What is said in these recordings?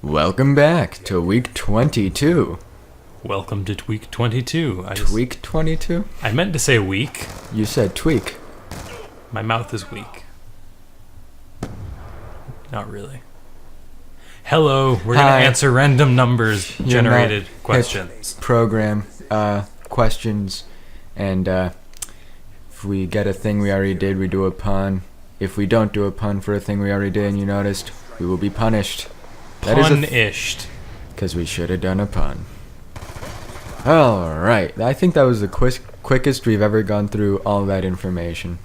Welcome back to week 22. Welcome to week 22. Week 22? I meant to say week. You said tweak. My mouth is weak. Not really. Hello, we're going to answer random numbers generated questions. Program questions, and if we get a thing we already did, we do a pun. If we don't do a pun for a thing we already did and you noticed, we will be punished. Punished. Because we should have done a pun. Alright, I think that was the quickest we've ever gone through all that information.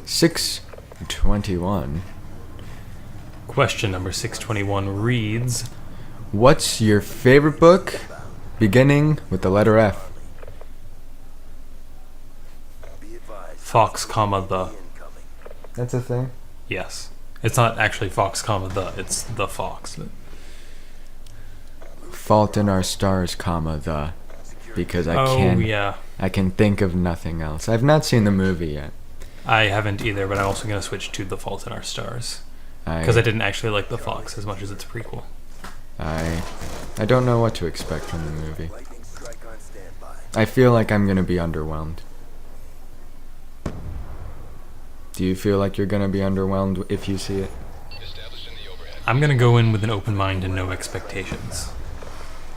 621. Question number 621 reads, what's your favorite book beginning with the letter F? Fox, the. That's a thing? Yes. It's not actually Fox, the. It's the Fox. Fault in Our Stars, the. Because I can think of nothing else. I've not seen the movie yet. I haven't either, but I'm also going to switch to The Fault in Our Stars. Because I didn't actually like The Fox as much as its prequel. I don't know what to expect from the movie. I feel like I'm going to be underwhelmed. Do you feel like you're going to be underwhelmed if you see it? I'm going to go in with an open mind and no expectations.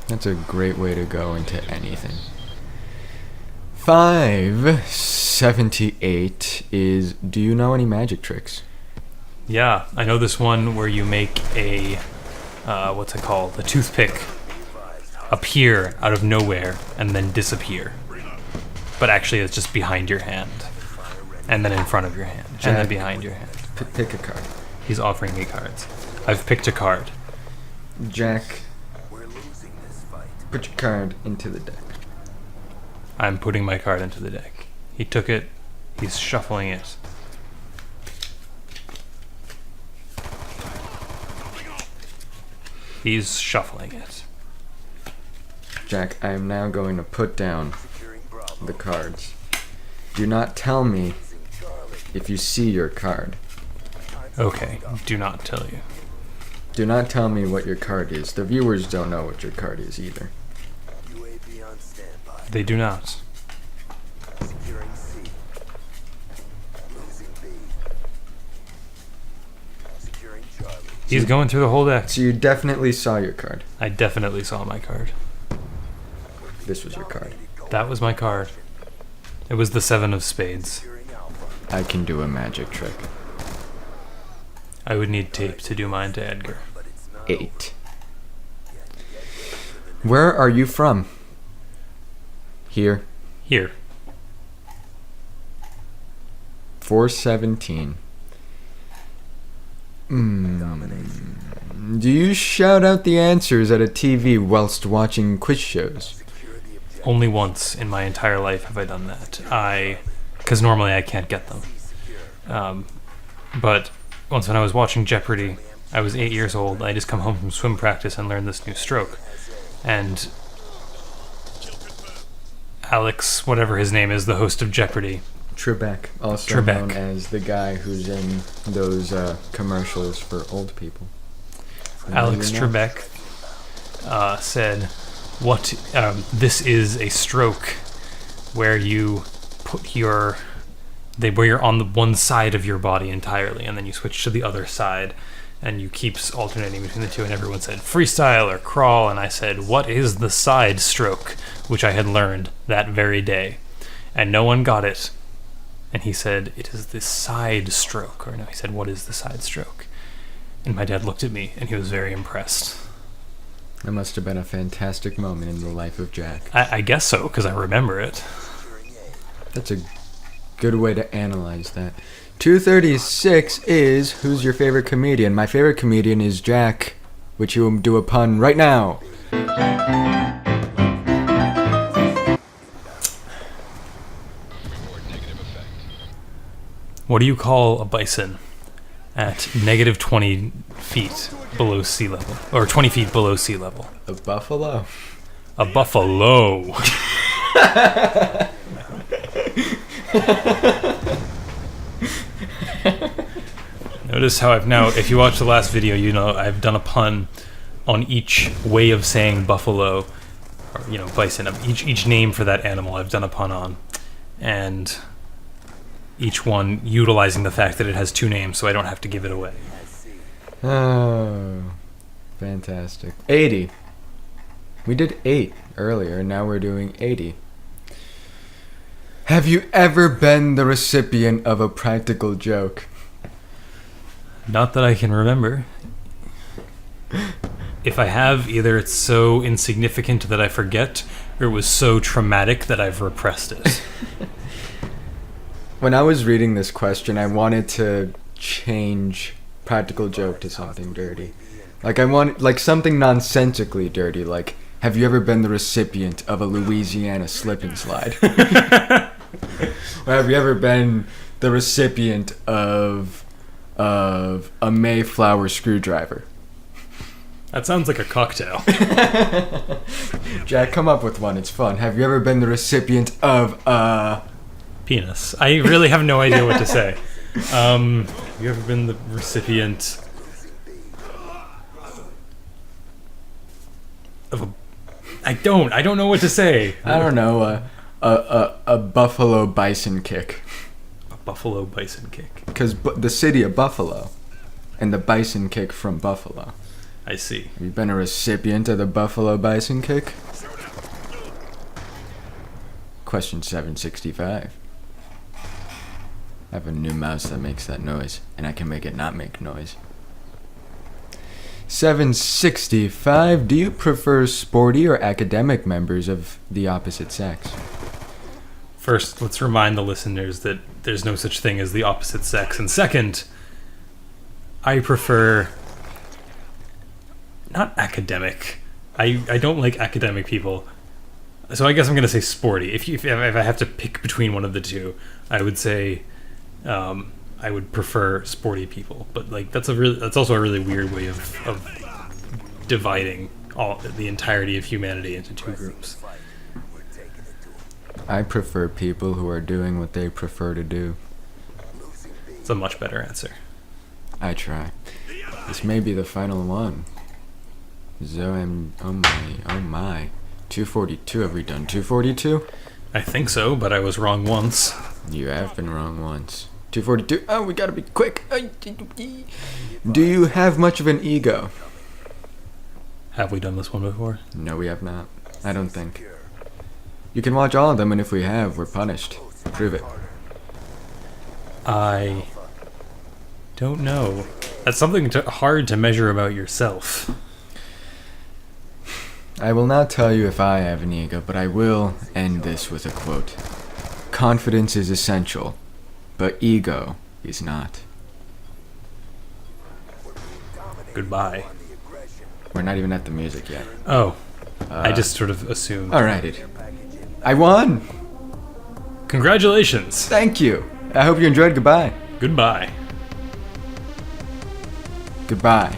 That's a great way to go into anything. 578 is, do you know any magic tricks? Yeah, I know this one where you make a, what's it called? A toothpick appear out of nowhere and then disappear. But actually it's just behind your hand. And then in front of your hand. And then behind your hand. Pick a card. He's offering me cards. I've picked a card. Jack, put your card into the deck. I'm putting my card into the deck. He took it. He's shuffling it. He's shuffling it. Jack, I am now going to put down the cards. Do not tell me if you see your card. Okay, do not tell you. Do not tell me what your card is. The viewers don't know what your card is either. They do not. He's going through the whole deck. So you definitely saw your card. I definitely saw my card. This was your card. That was my card. It was the 7 of spades. I can do a magic trick. I would need tape to do mine to Edgar. 8. Where are you from? Here. Here. 417. Do you shout out the answers at a TV whilst watching quiz shows? Only once in my entire life have I done that. Because normally I can't get them. But once when I was watching Jeopardy, I was 8 years old. I just come home from swim practice and learned this new stroke. And Alex, whatever his name is, the host of Jeopardy. Trebek, also known as the guy who's in those commercials for old people. Alex Trebek said, this is a stroke where you put where you're on the one side of your body entirely, and then you switch to the other side, and you keep alternating between the two, and everyone said freestyle or crawl, and I said, what is the side stroke, which I had learned that very day, and no one got it, and he said, it is the side stroke, or no, he said, what is the side stroke? And my dad looked at me, and he was very impressed. That must have been a fantastic moment in the life of Jack. I guess so, because I remember it. That's a good way to analyze that. 236 is, who's your favorite comedian? My favorite comedian is Jack, which you will do a pun right now. What do you call a bison at negative 20 feet below sea level? Or 20 feet below sea level? A buffalo. A buffalo. Notice how I've now, if you watch the last video, you know I've done a pun on each way of saying buffalo, or, you know, bison. Each name for that animal I've done a pun on, and each one utilizing the fact that it has two names, so I don't have to give it away. Oh, fantastic. 80. We did 8 earlier, and now we're doing 80. Have you ever been the recipient of a practical joke? Not that I can remember. If I have, either it's so insignificant that I forget, or it was so traumatic that I've repressed it. When I was reading this question, I wanted to change practical joke to something dirty. Like, I want, like, something nonsensically dirty, like, have you ever been the recipient of a Louisiana slip and slide? Or have you ever been the recipient of a Mayflower screwdriver? That sounds like a cocktail. Jack, come up with one. It's fun. Have you ever been the recipient of a Penis. I really have no idea what to say. Have you ever been the recipient of a... I don't know what to say. I don't know, a buffalo bison kick. A buffalo bison kick. Because the city of Buffalo, and the bison kick from Buffalo. I see. Have you been a recipient of the buffalo bison kick? Question 765. I have a new mouse that makes that noise, and I can make it not make noise. 765. Do you prefer sporty or academic members of the opposite sex? First, let's remind the listeners that there's no such thing as the opposite sex. And second, I prefer... not academic. I don't like academic people. So I guess I'm going to say sporty. If I have to pick between one of the two, I would say I would prefer sporty people. But like that's also a really weird way of dividing the entirety of humanity into two groups. I prefer people who are doing what they prefer to do. It's a much better answer. I try. This may be the final one. Oh my. 242. Have we done 242? I think so, but I was wrong once. You have been wrong once. 242. Oh, we gotta be quick. Do you have much of an ego? Have we done this one before? No, we have not. I don't think. You can watch all of them, and if we have, we're punished. Prove it. I don't know. That's something hard to measure about yourself. I will not tell you if I have an ego, but I will end this with a quote. Confidence is essential, but ego is not. Goodbye. We're not even at the music yet. Oh. I just sort of assumed. Alright. I won! Congratulations! Thank you! I hope you enjoyed. Goodbye. Goodbye. Goodbye.